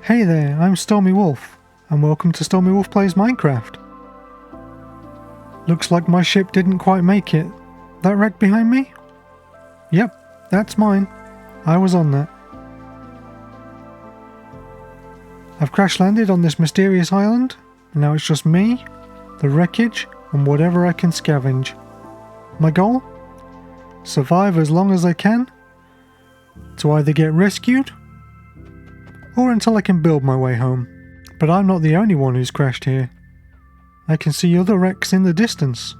Hey there, I'm StormyWolf, and welcome to StormyWolf Plays Minecraft. Looks like my ship didn't quite make it. That wreck behind me? Yep, that's mine. I was on that. I've crash landed on this mysterious island, and now it's just me, the wreckage, and whatever I can scavenge. My goal? Survive as long as I can, to either get rescued, or until I can build my way home. But I'm not the only one who's crashed here. I can see other wrecks in the distance.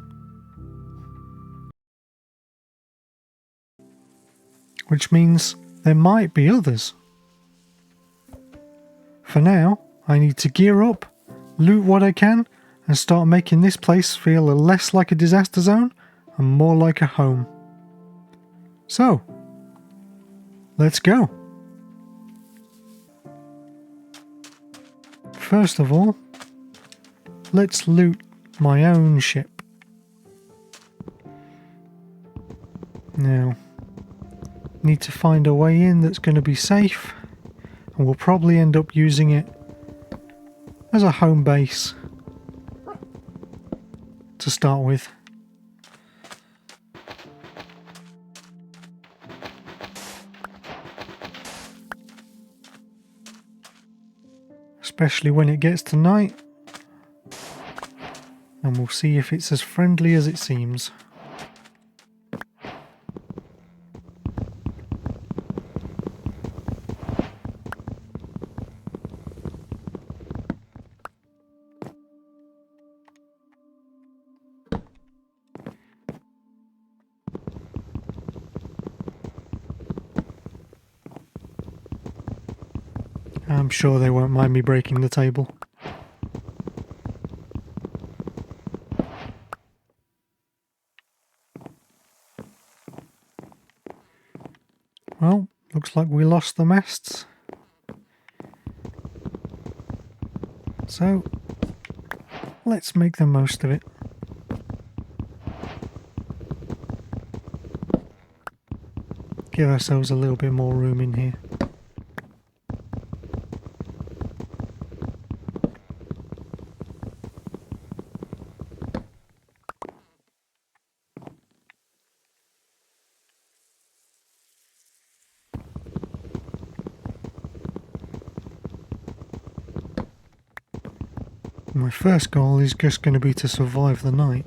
Which means there might be others. For now, I need to gear up, loot what I can, and start making this place feel less like a disaster zone and more like a home. So, let's go. First of all, let's loot my own ship. Now, need to find a way in that's going to be safe, and we'll probably end up using it as a home base to start with. Especially when it gets to night, and we'll see if it's as friendly as it seems. I'm sure they won't mind me breaking the table. Well, looks like we lost the masts. So, let's make the most of it. Give ourselves a little bit more room in here. My first goal is just going to be to survive the night,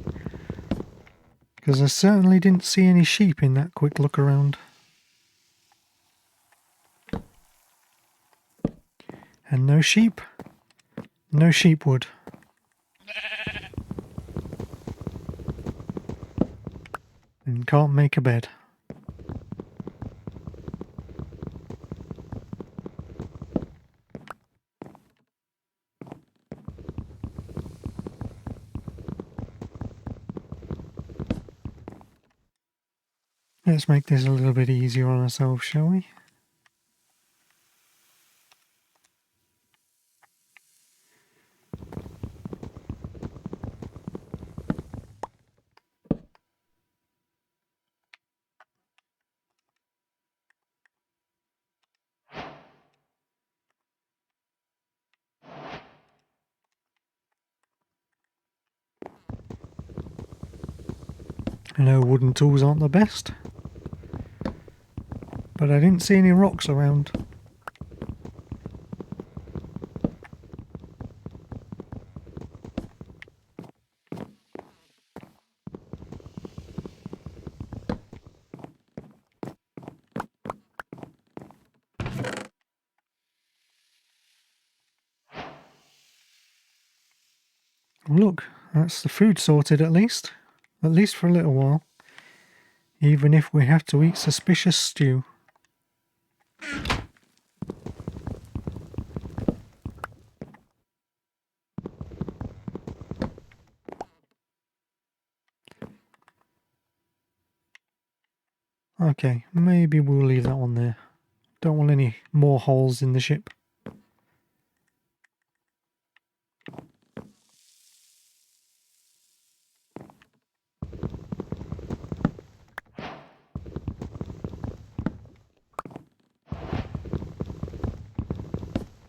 because I certainly didn't see any sheep in that quick look around. And no sheep, no sheepwood. And can't make a bed. Let's make this a little bit easier on ourselves, shall we? I know wooden tools aren't the best, but I didn't see any rocks around. Look, that's the food sorted at least for a little while, even if we have to eat suspicious stew. Okay, maybe we'll leave that one there. Don't want any more holes in the ship.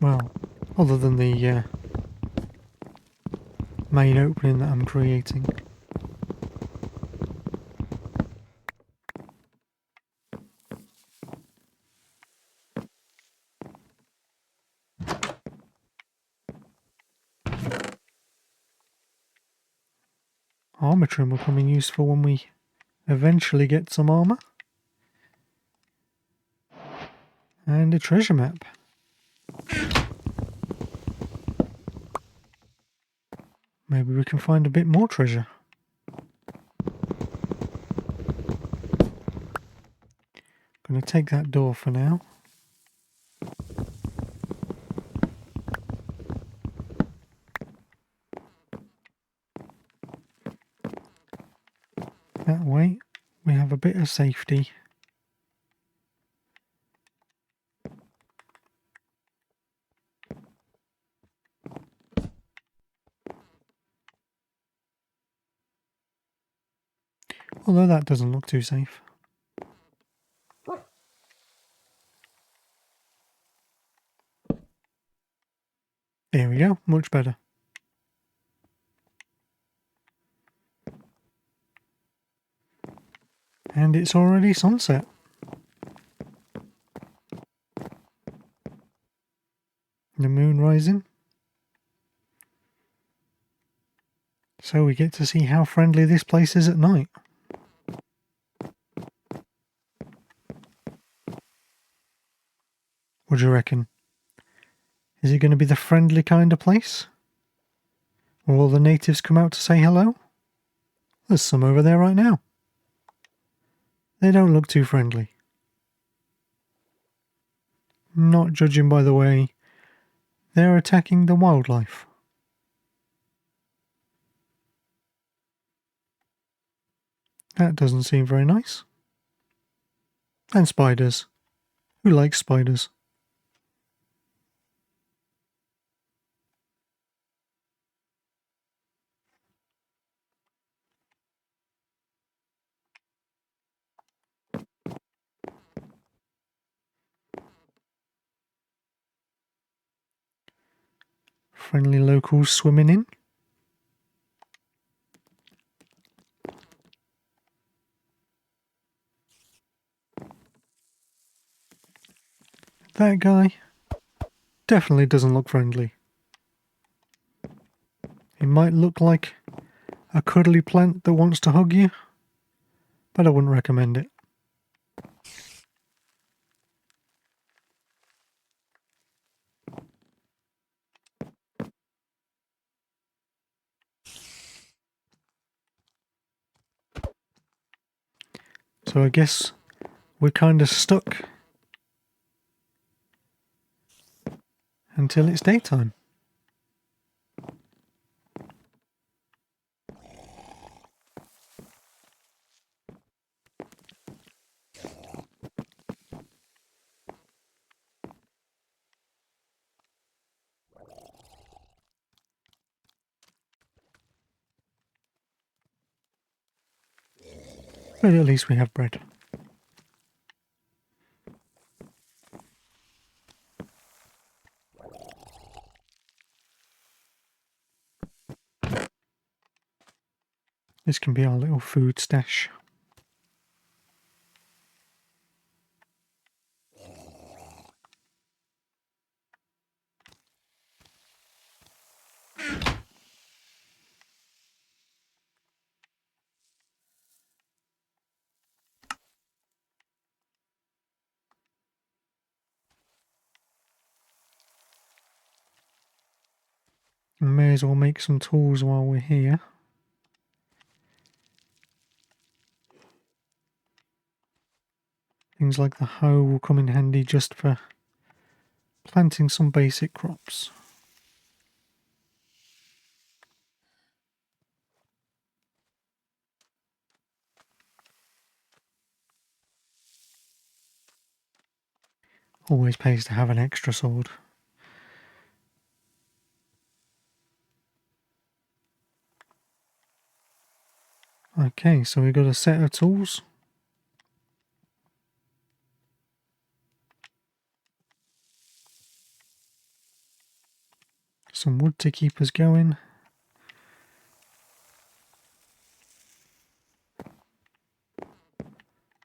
Well, other than the main opening that I'm creating. Armor trim will come in useful when we eventually get some armor. And a treasure map. Maybe we can find a bit more treasure. Gonna take that door for now. That way we have a bit of safety. Although that doesn't look too safe. There we go, much better. And it's already sunset. The moon rising. So we get to see how friendly this place is at night. What do you reckon? Is it going to be the friendly kind of place? Will all the natives come out to say hello? There's some over there right now. They don't look too friendly. Not judging by the way they're attacking the wildlife. That doesn't seem very nice. And spiders. Who likes spiders? Friendly locals swimming in. That guy definitely doesn't look friendly. He might look like a cuddly plant that wants to hug you, but I wouldn't recommend it. So I guess we're kind of stuck until it's daytime. But at least we have bread. This can be our little food stash. And may as well make some tools while we're here. Things like the hoe will come in handy just for planting some basic crops. Always pays to have an extra sword. Okay, so we've got a set of tools. Some wood to keep us going.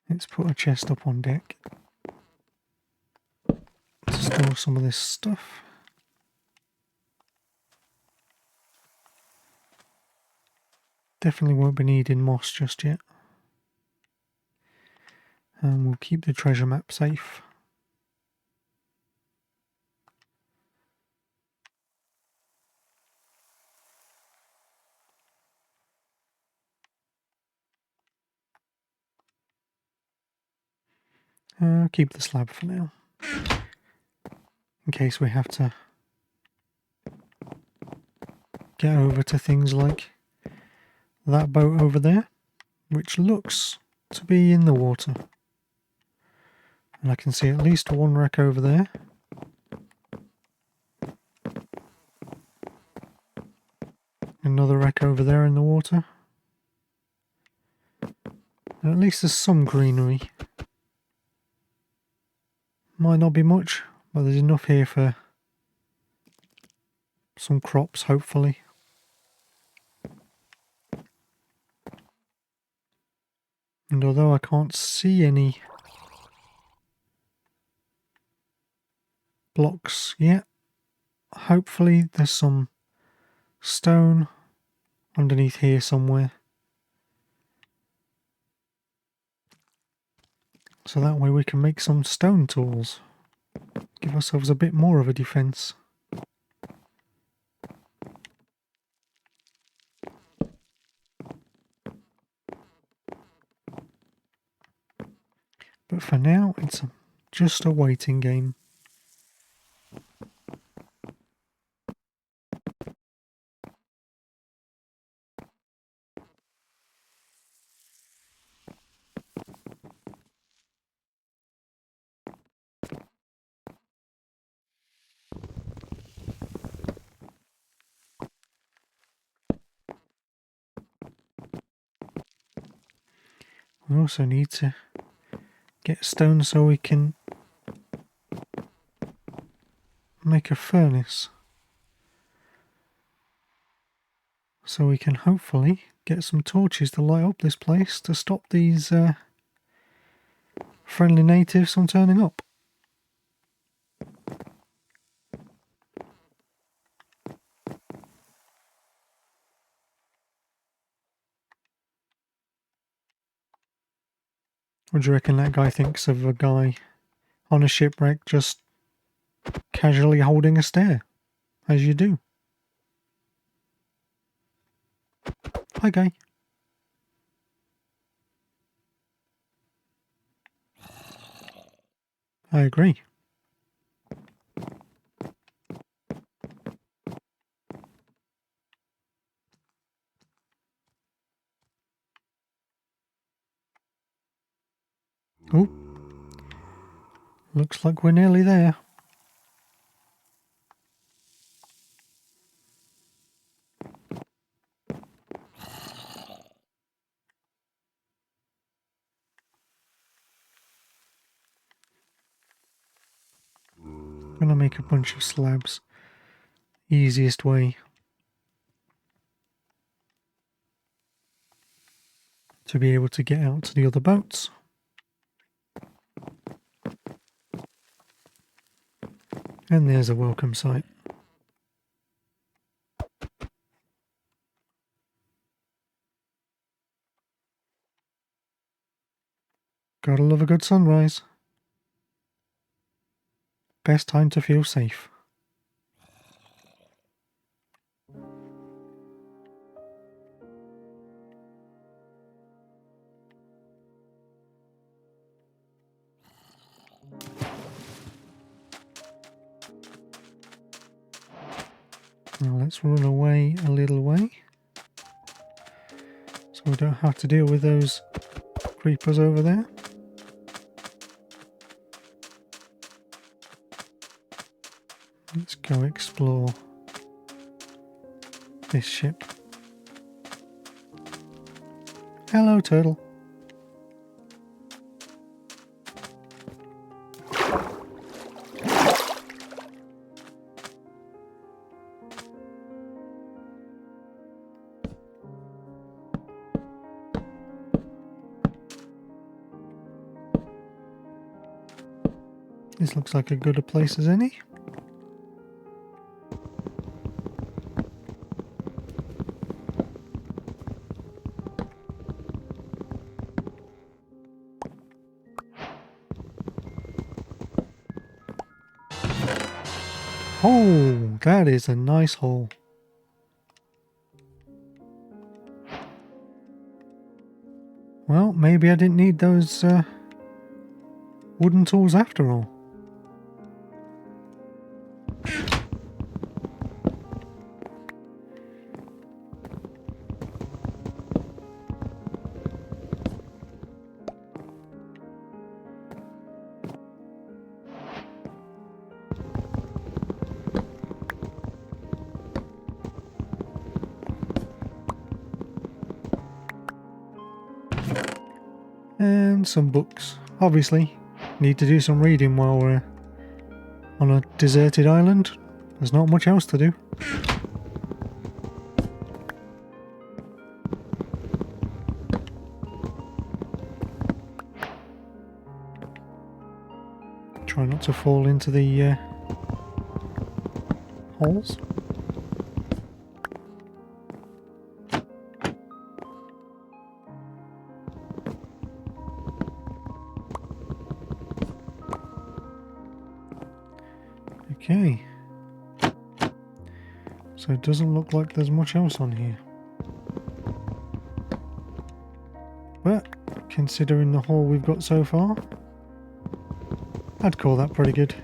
Let's put a chest up on deck to store some of this stuff. Definitely won't be needing moss just yet. And we'll keep the treasure map safe. I'll keep the slab for now, in case we have to get over to things like that boat over there, which looks to be in the water. And I can see at least one wreck over there. Another wreck over there in the water. And at least there's some greenery. Might not be much, but there's enough here for some crops, hopefully. And although I can't see any blocks yet, hopefully there's some stone underneath here somewhere. So that way we can make some stone tools. Give ourselves a bit more of a defense. But for now, it's just a waiting game. We also need to get stone so we can make a furnace. So we can hopefully get some torches to light up this place to stop these friendly natives from turning up. What do you reckon that guy thinks of a guy on a shipwreck just casually holding a stare, as you do? Hi, guy. I agree. Oh, looks like we're nearly there. I'm gonna make a bunch of slabs. Easiest way to be able to get out to the other boats. And there's a welcome sight. Gotta love a good sunrise. Best time to feel safe. Now let's run away a little way, so we don't have to deal with those creepers over there. Let's go explore this ship. Hello, turtle. This looks like a good a place as any. Oh, that is a nice hole. Well, maybe I didn't need those wooden tools after all. And some books. Obviously, need to do some reading while we're on a deserted island. There's not much else to do. Try not to fall into the holes. Okay, so it doesn't look like there's much else on here, but considering the haul we've got so far, I'd call that pretty good.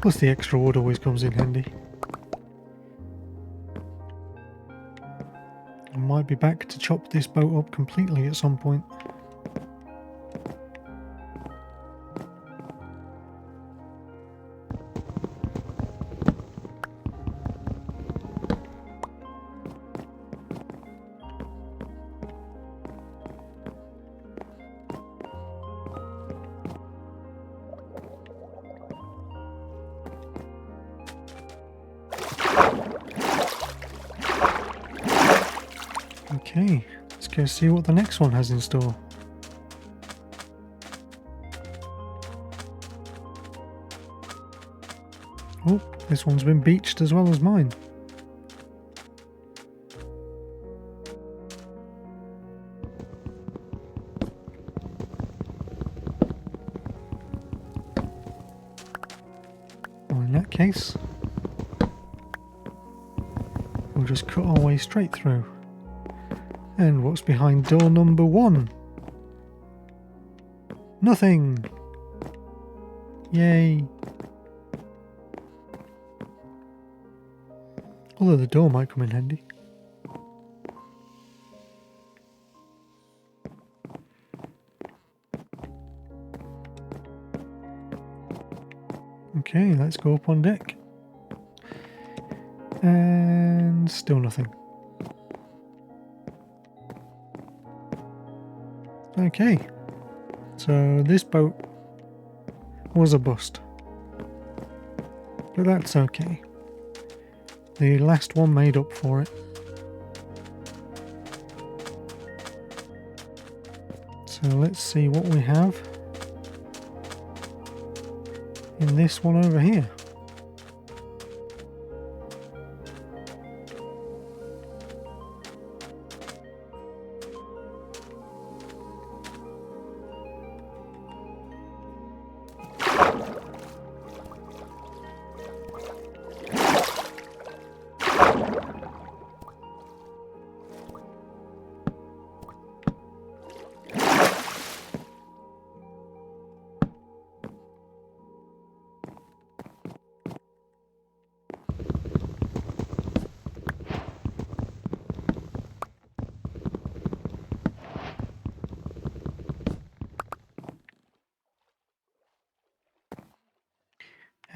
Plus the extra wood always comes in handy. Might be back to chop this boat up completely at some point. Okay, let's go see what the next one has in store. Oh, this one's been beached as well as mine. Well, in that case, we'll just cut our way straight through. And what's behind door number 1? Nothing! Yay! Although the door might come in handy. Okay, let's go up on deck. And still nothing. Okay, so this boat was a bust, but that's okay. The last one made up for it. So let's see what we have in this one over here.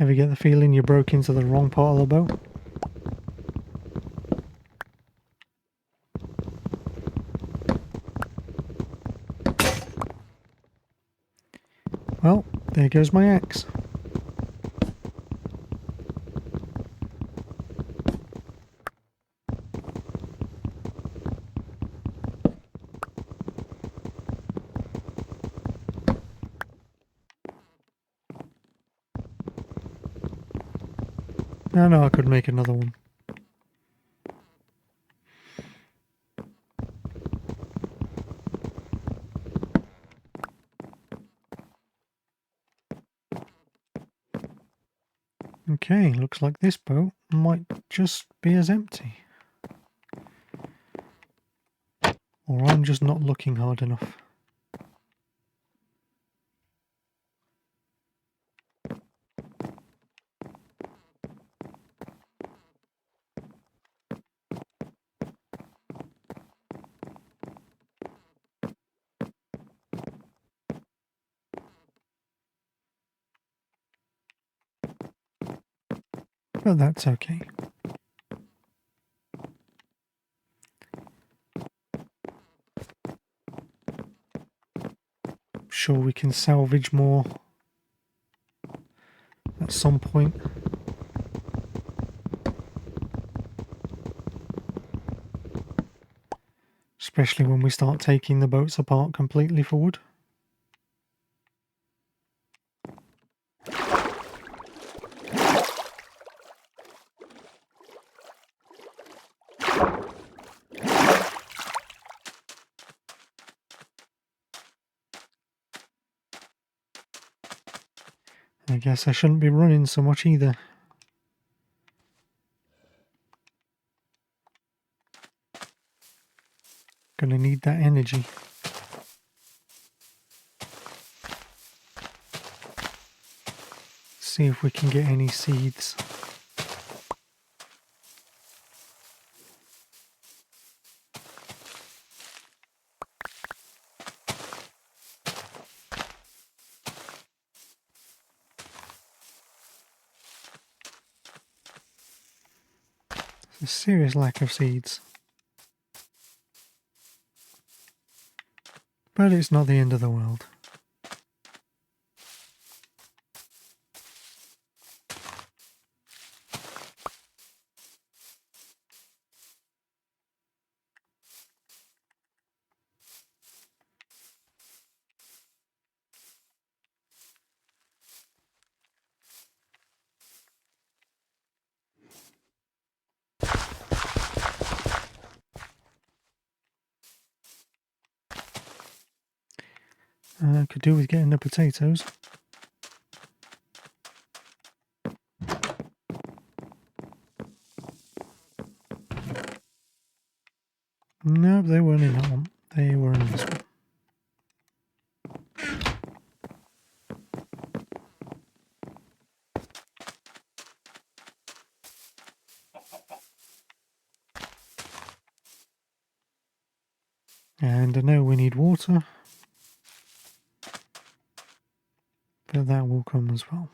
Ever get the feeling you broke into the wrong part of the boat? Well, there goes my axe. No, I could make another one. Okay, looks like this boat might just be as empty. Or I'm just not looking hard enough. But that's okay. Sure, we can salvage more at some point. Especially when we start taking the boats apart completely for wood. I guess I shouldn't be running so much either. Gonna need that energy. See if we can get any seeds. A serious lack of seeds. But it's not the end of the world. Could do with getting the potatoes. No, they weren't in that one. They were in this one. And I know we need water. But that will come as well.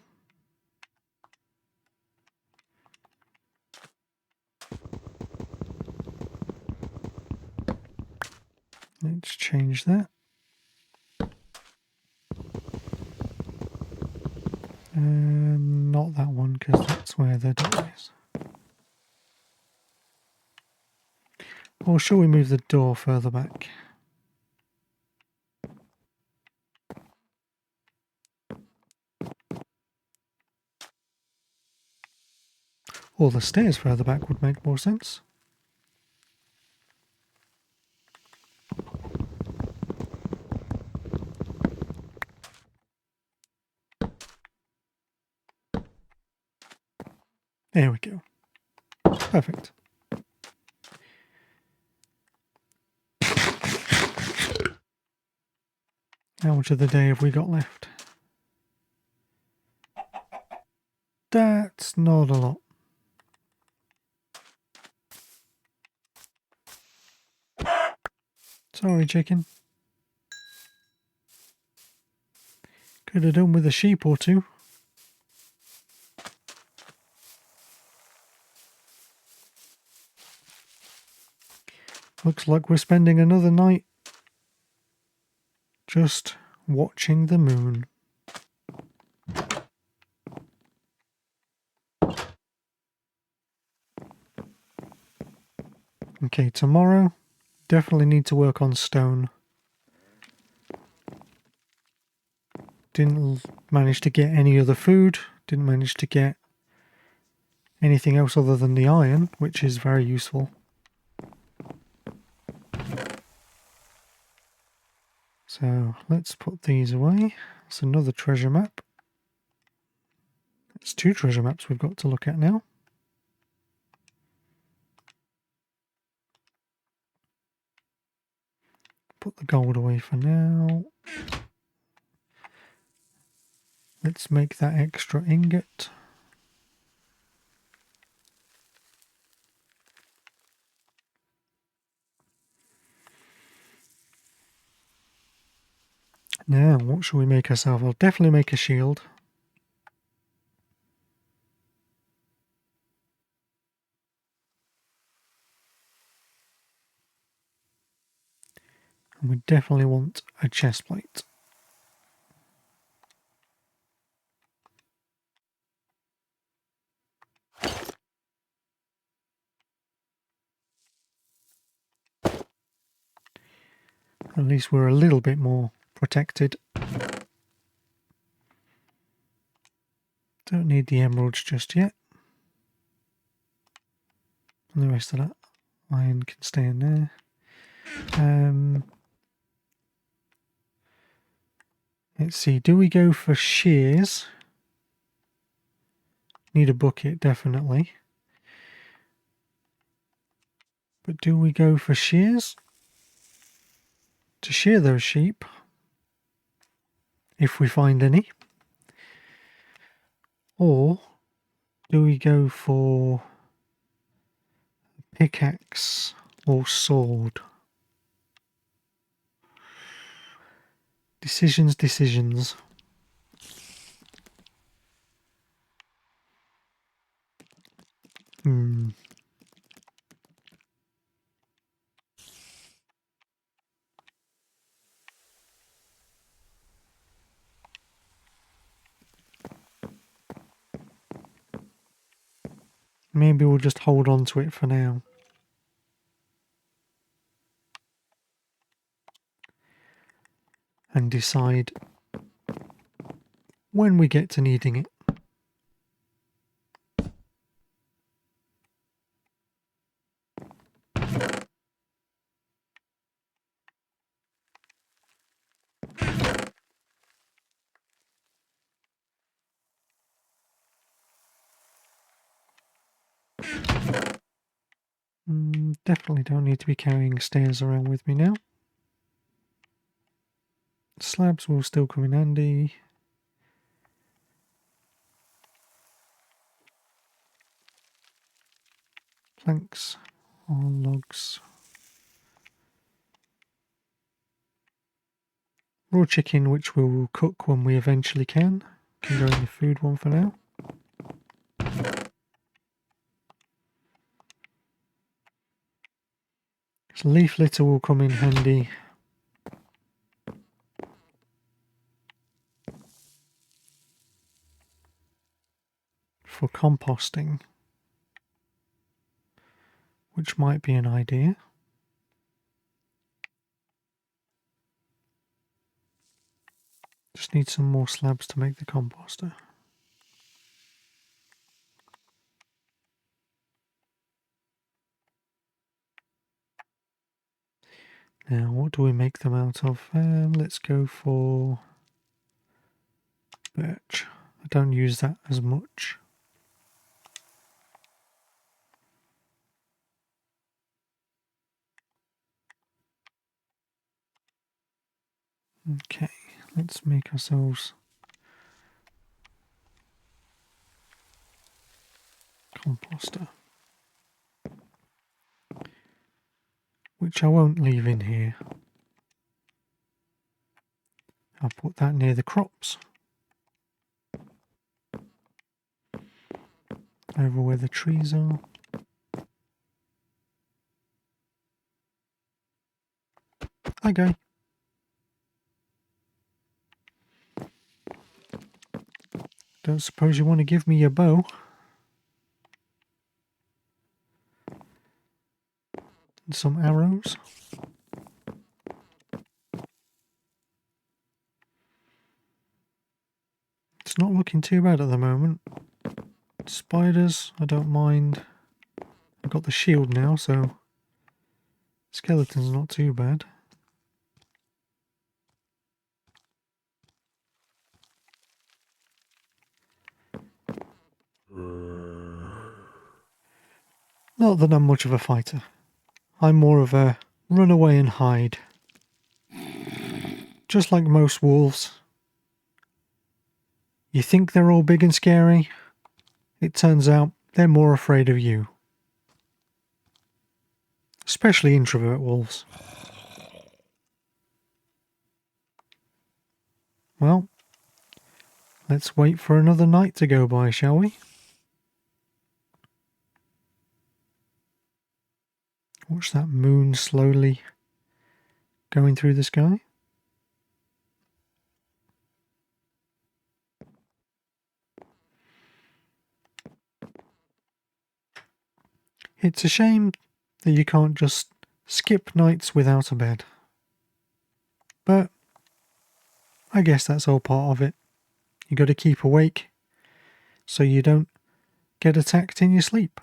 Let's change that. And not that one, because that's where the door is. Or shall we move the door further back? Or the stairs further back would make more sense. There we go. Perfect. How much of the day have we got left? That's not a lot. Sorry, chicken. Could have done with a sheep or two. Looks like we're spending another night just watching the moon. Okay, tomorrow, definitely need to work on stone. Didn't manage to get any other food. Didn't manage to get anything else other than the iron, which is very useful. So let's put these away. It's another treasure map. It's 2 treasure maps we've got to look at now. Put the gold away for now. Let's make that extra ingot. Now, what shall we make ourselves? I'll definitely make a shield. And we definitely want a chest plate. At least we're a little bit more protected. Don't need the emeralds just yet. And the rest of that iron can stay in there. Let's see, do we go for shears? Need a bucket, definitely. But do we go for shears? To shear those sheep? If we find any. Or do we go for pickaxe or sword? Decisions. Maybe we'll just hold on to it for now. And decide when we get to needing it. Definitely don't need to be carrying stairs around with me now. Slabs will still come in handy. Planks or logs. Raw chicken, which we will cook when we eventually can. Can go in the food one for now. So leaf litter will come in handy for composting, which might be an idea. Just need some more slabs to make the composter. Now, what do we make them out of? Let's go for birch. I don't use that as much. Okay, let's make ourselves composter, which I won't leave in here. I'll put that near the crops, over where the trees are. Okay. Don't suppose you want to give me your bow? And some arrows? It's not looking too bad at the moment. Spiders, I don't mind. I've got the shield now, so skeleton's not too bad. Not that I'm much of a fighter. I'm more of a run away and hide. Just like most wolves. You think they're all big and scary? It turns out they're more afraid of you. Especially introvert wolves. Well, let's wait for another night to go by, shall we? Watch that moon slowly going through the sky. It's a shame that you can't just skip nights without a bed. But I guess that's all part of it. You got to keep awake so you don't get attacked in your sleep.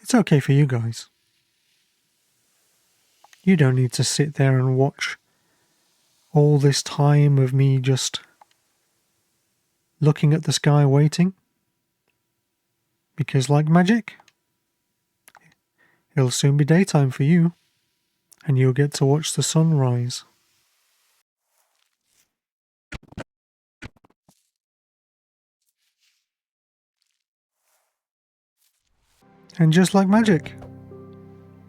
It's okay for you guys. You don't need to sit there and watch all this time of me just looking at the sky waiting. Because like magic, it'll soon be daytime for you, and you'll get to watch the sun rise. And just like magic,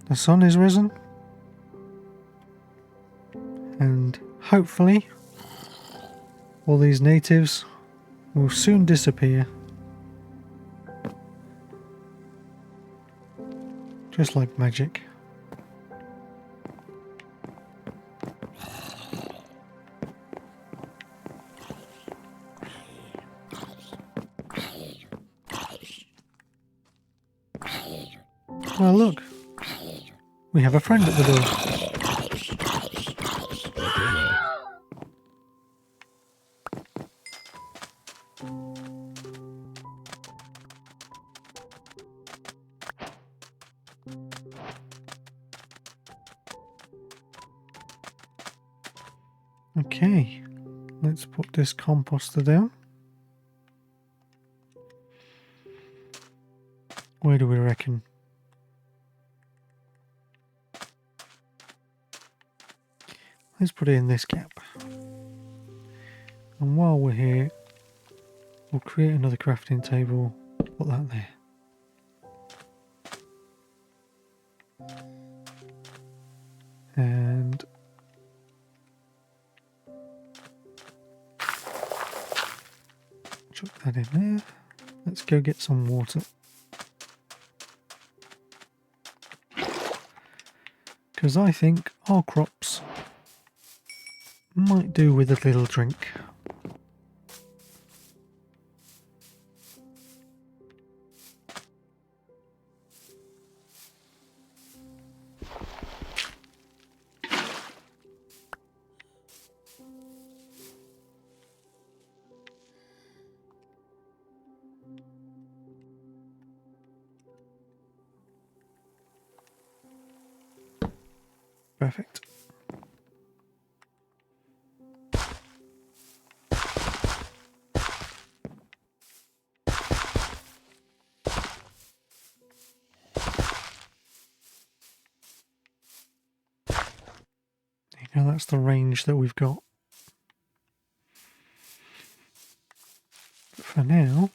the sun is risen, and hopefully all these natives will soon disappear. Just like magic. Well, look. We have a friend at the door. Okay, let's put this composter down. Where do we reckon? Let's put it in this gap. And while we're here, we'll create another crafting table, put that there. And chuck that in there. Let's go get some water. Because I think our crops might do with a little drink. Perfect. There you go, that's the range that we've got. But for now,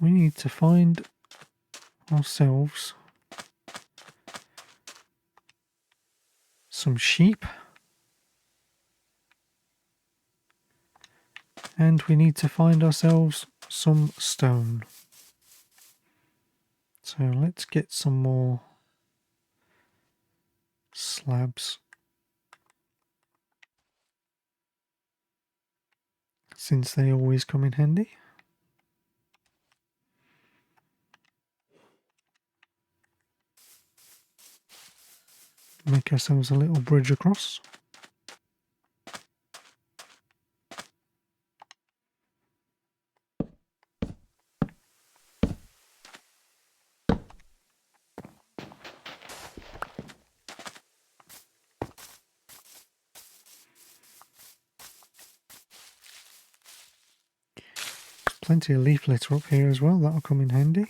we need to find ourselves some sheep, and we need to find ourselves some stone. So let's get some more slabs, since they always come in handy. Make ourselves a little bridge across. Plenty of leaf litter up here as well, that'll come in handy.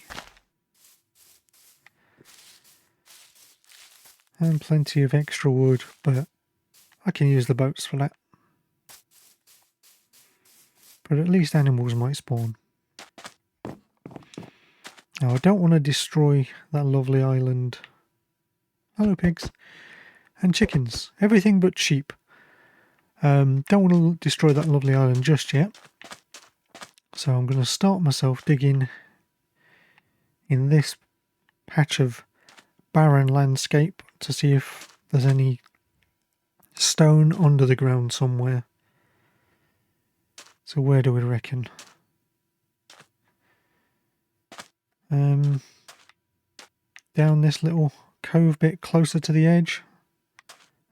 And plenty of extra wood, but I can use the boats for that. But at least animals might spawn. Now I don't want to destroy that lovely island. Hello pigs. And chickens. Everything but sheep. Don't want to destroy that lovely island just yet. So I'm going to start myself digging in this patch of barren landscape to see if there's any stone under the ground somewhere. So where do we reckon? Down this little cove bit closer to the edge.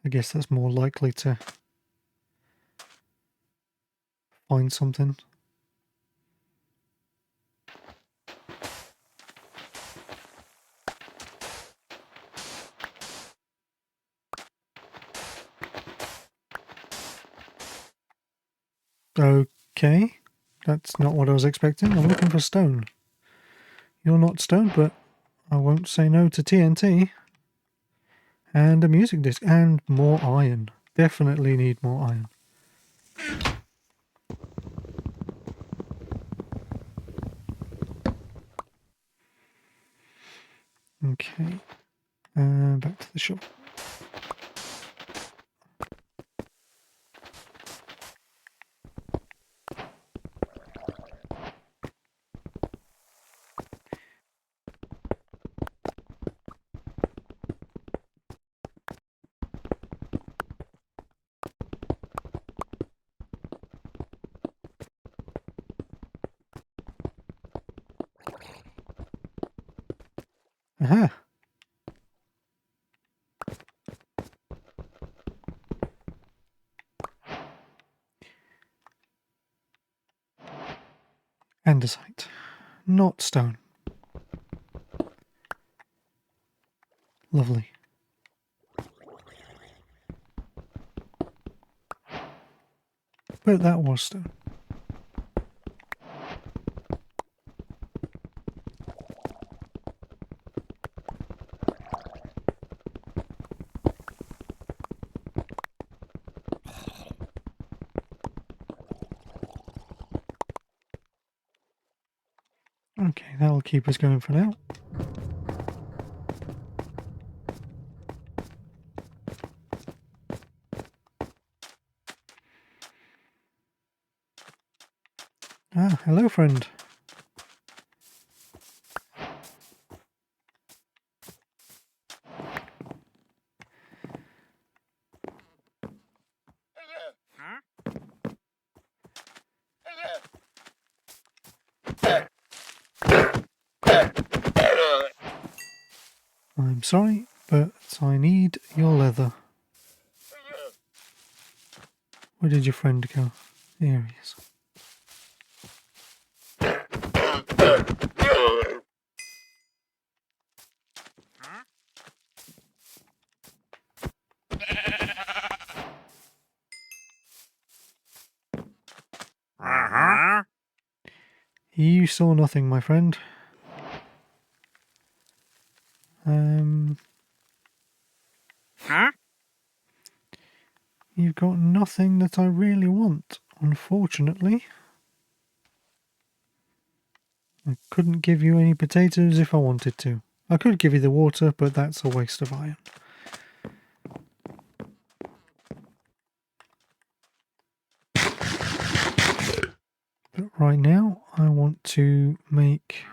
I guess that's more likely to find something. Okay, that's not what I was expecting. I'm looking for stone. You're not stone, but I won't say no to TNT. And a music disc. And more iron. Definitely need more iron. Okay. Back to the shop. Aha! Andesite. Not stone. Lovely. But that was stone. Okay, that'll keep us going for now. Ah, hello friend. I'm sorry, but I need your leather. Where did your friend go? There he is. You saw nothing, my friend. You've got nothing that I really want, unfortunately. I couldn't give you any potatoes if I wanted to. I could give you the water, but that's a waste of iron. But right now, I want to make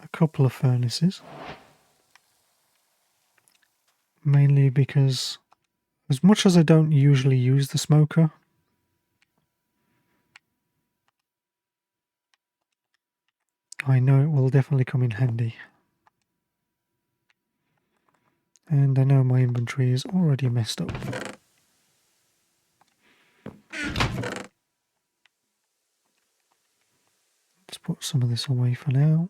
a couple of furnaces. Mainly because, as much as I don't usually use the smoker, I know it will definitely come in handy. And I know my inventory is already messed up. Let's put some of this away for now.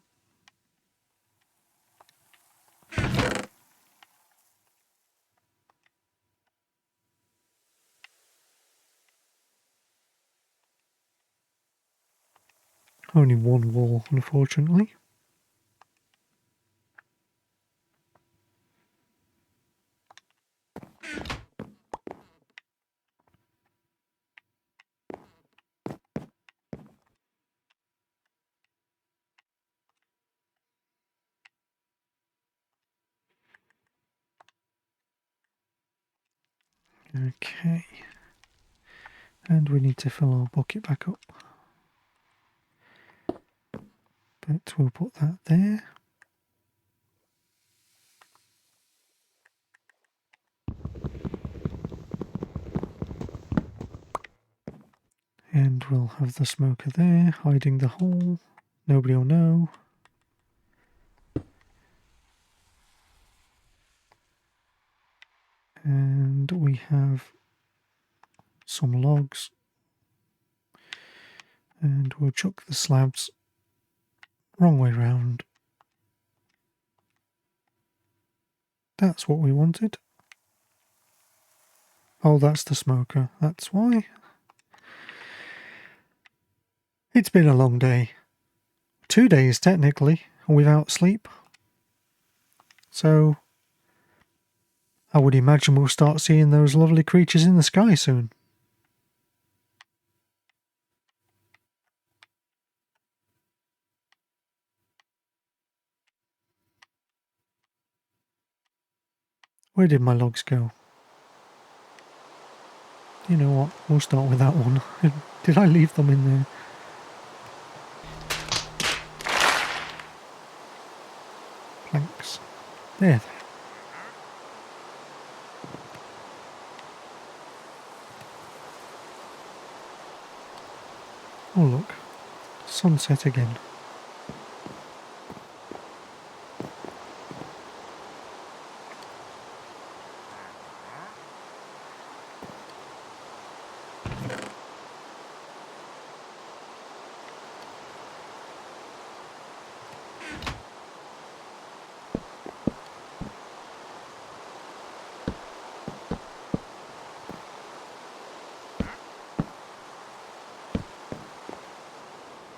Only one wall, unfortunately. Okay. And we need to fill our bucket back up. But we'll put that there. And we'll have the smoker there, hiding the hole. Nobody will know. And we have some logs. And we'll chuck the slabs wrong way round. That's what we wanted. Oh, that's the smoker. That's why. It's been a long day. 2 days, technically, without sleep. So, I would imagine we'll start seeing those lovely creatures in the sky soon. Where did my logs go? You know what? We'll start with that one. Did I leave them in there? Planks. There. Oh look. Sunset again.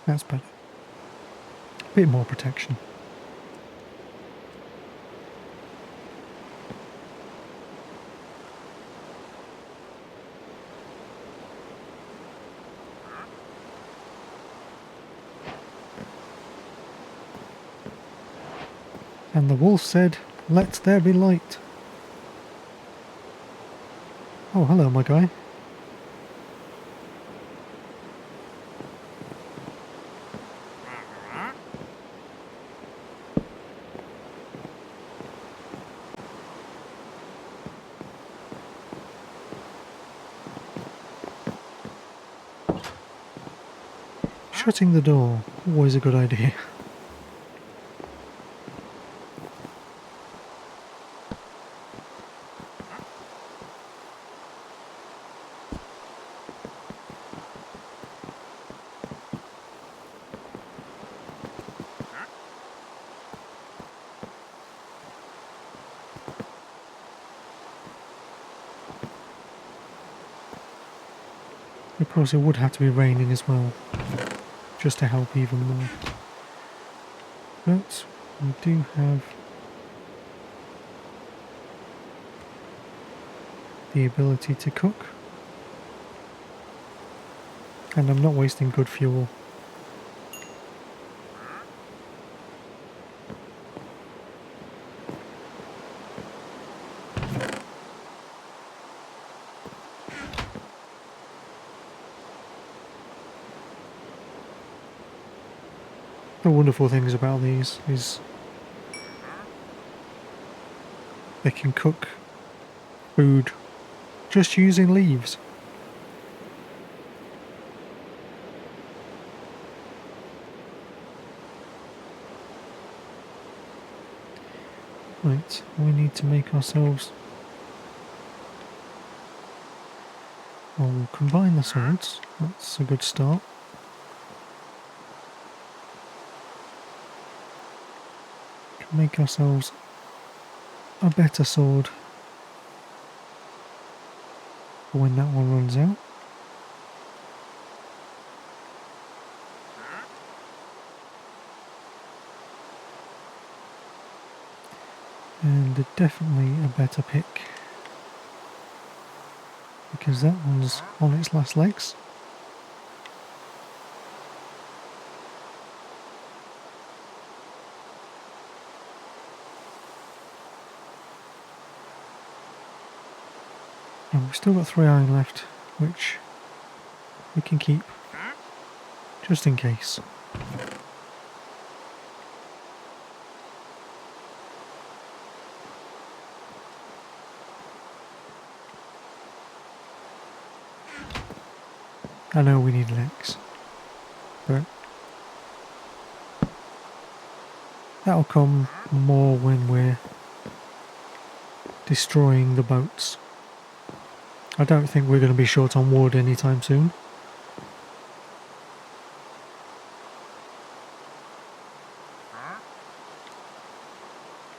That's better. A bit more protection. And the wolf said, "Let there be light." Oh, hello, my guy. Shutting the door, always a good idea. Of course, it would have to be raining as well, just to help even more. But we do have the ability to cook. And I'm not wasting good fuel. The wonderful things about these is they can cook food just using leaves. Right, we need to make ourselves... Well, we'll combine the swords. That's a good start. Can make ourselves a better sword for when that one runs out. And definitely a better pick, because that one's on its last legs. And we've still got 3 iron left, which we can keep, just in case. I know we need an axe, but that'll come more when we're destroying the boats. I don't think we're going to be short on wood anytime soon.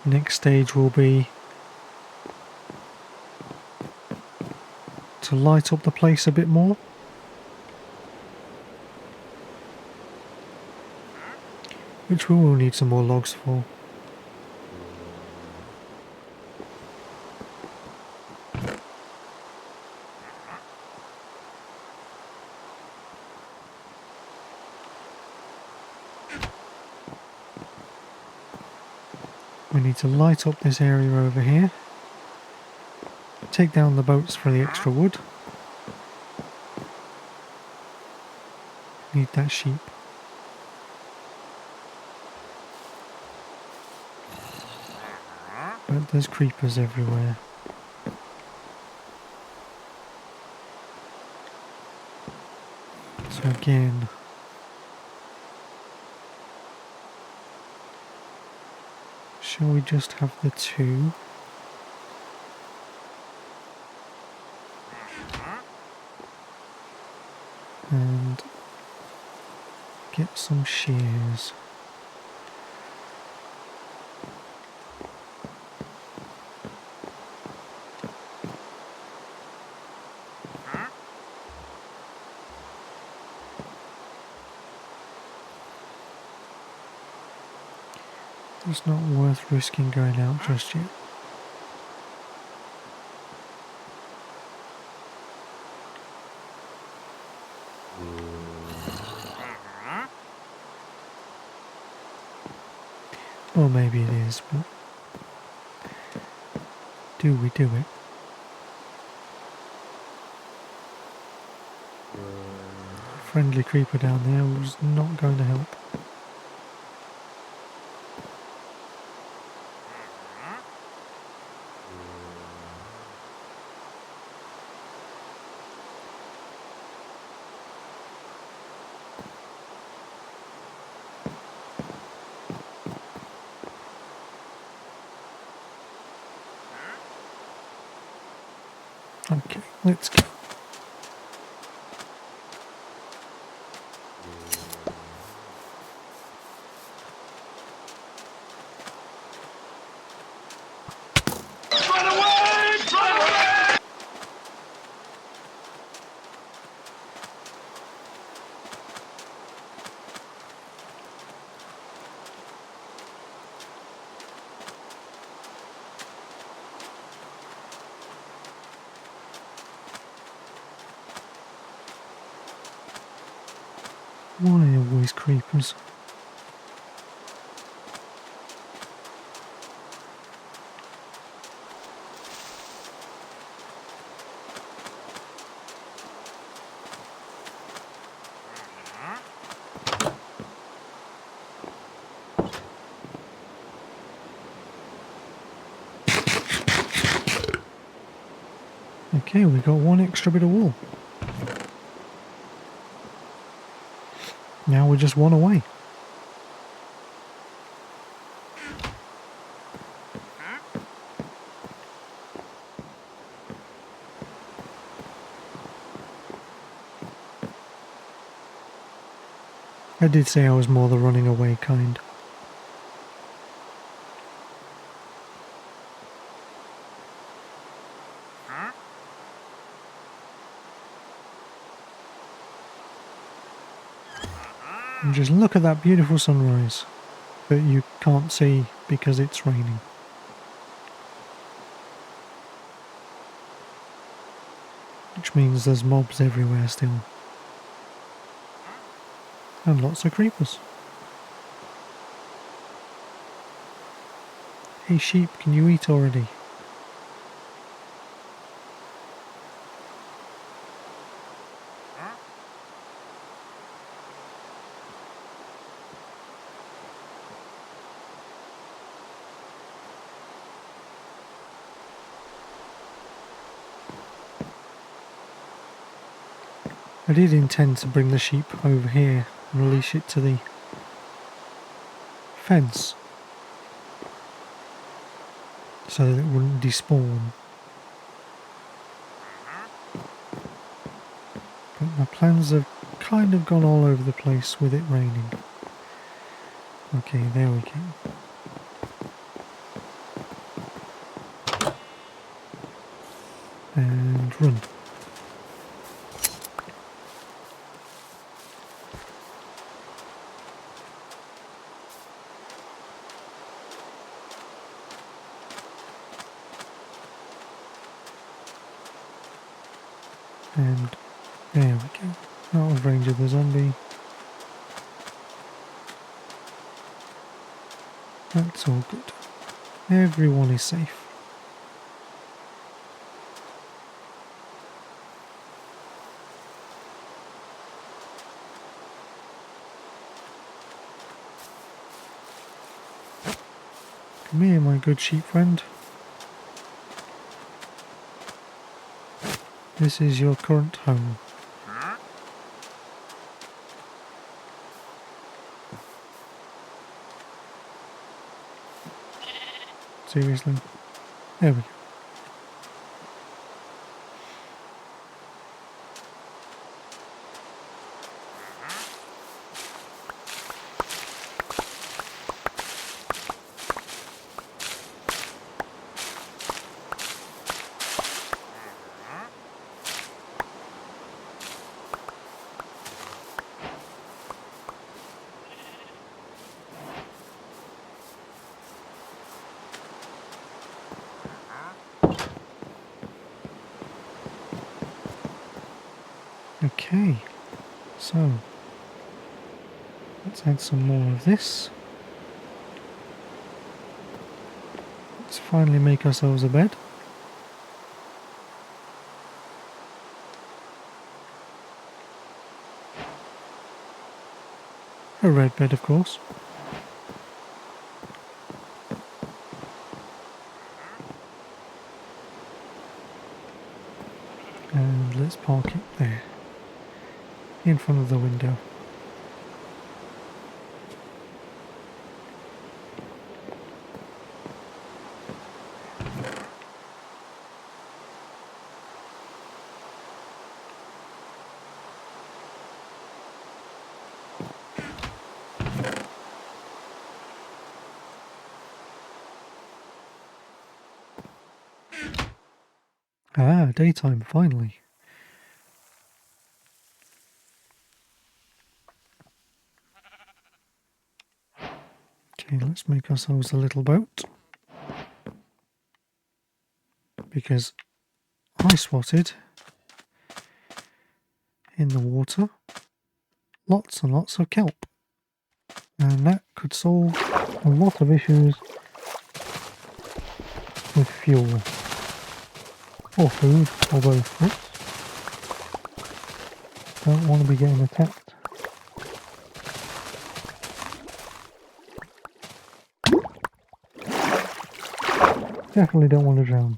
Next stage will be to light up the place a bit more. Which we will need some more logs for. We need to light up this area over here. Take down the boats for the extra wood. Need that sheep. But there's creepers everywhere. So again, shall we just have the 2? And get some shears. It's not worth risking going out just yet. Or maybe it is, but do we do it? Friendly creeper down there was not going to help. Okay, let's go. Why always creepers? Okay, we got 1 extra bit of wool. Now we're just 1 away. I did say I was more the running away kind. And just look at that beautiful sunrise that you can't see because it's raining. Which means there's mobs everywhere still. And lots of creepers. Hey sheep, can you eat already? I did intend to bring the sheep over here and release it to the fence so that it wouldn't despawn. But my plans have kind of gone all over the place with it raining. Okay, there we go. And run. And there we go. Out of range of the zombie. That's all good. Everyone is safe. Come here, my good sheep friend. This is your current home. Seriously? There we go. Okay, so let's add some more of this. Let's finally make ourselves a bed. A red bed, of course. And let's park it there, in front of the window. Ah, daytime, finally. Okay, let's make ourselves a little boat. Because I spotted in the water lots and lots of kelp. And that could solve a lot of issues with fuel. Or food, or both. Oops. Don't want to be getting attacked. Definitely don't want to drown.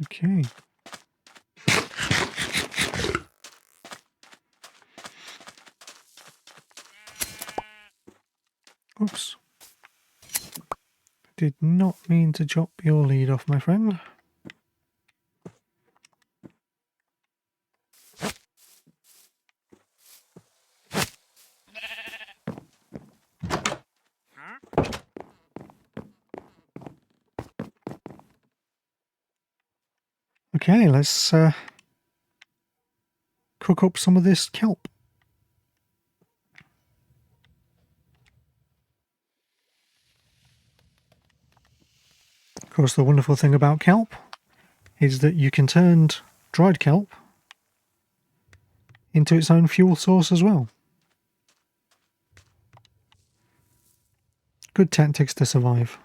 Okay. Oops. Did not mean to chop your lead off, my friend. Okay, let's cook up some of this kelp. Of course, the wonderful thing about kelp is that you can turn dried kelp into its own fuel source as well. Good tactics to survive.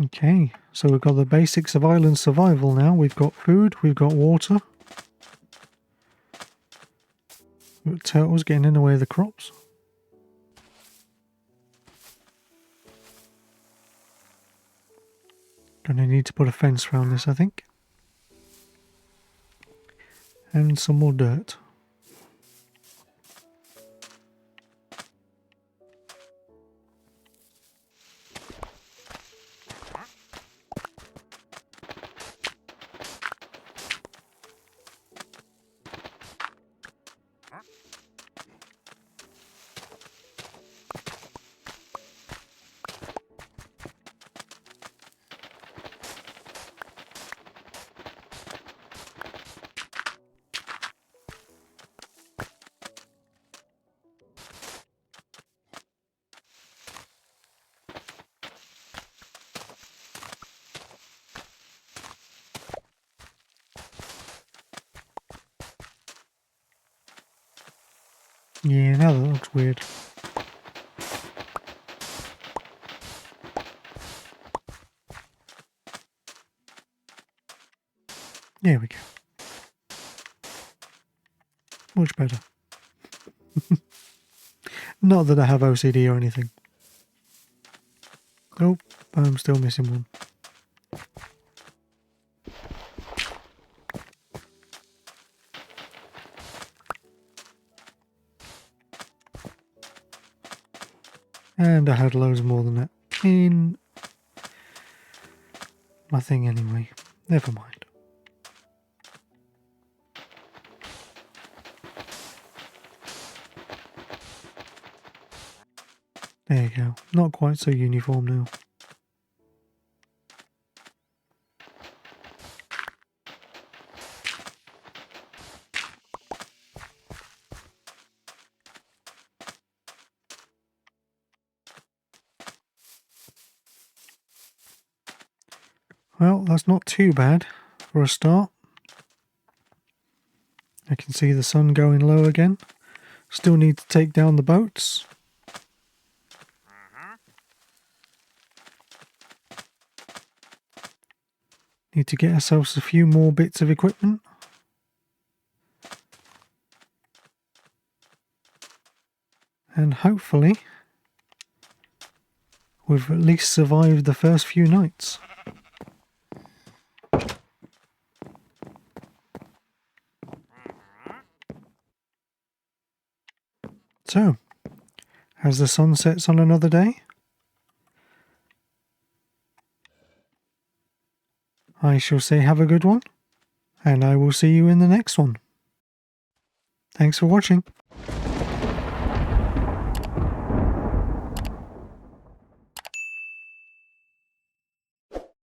Okay, so we've got the basics of island survival now. We've got food, we've got water. We've got turtles getting in the way of the crops. Gonna need to put a fence around this, I think. And some more dirt. Yeah, now that looks weird. There we go. Much better. Not that I have OCD or anything. Oh, I'm still missing one. And I had loads more than that in my thing anyway. Never mind. There you go. Not quite so uniform now. Well, that's not too bad for a start. I can see the sun going low again. Still need to take down the boats. Need to get ourselves a few more bits of equipment. And hopefully we've at least survived the first few nights. So, as the sun sets on another day, I shall say have a good one, and I will see you in the next one. Thanks for watching.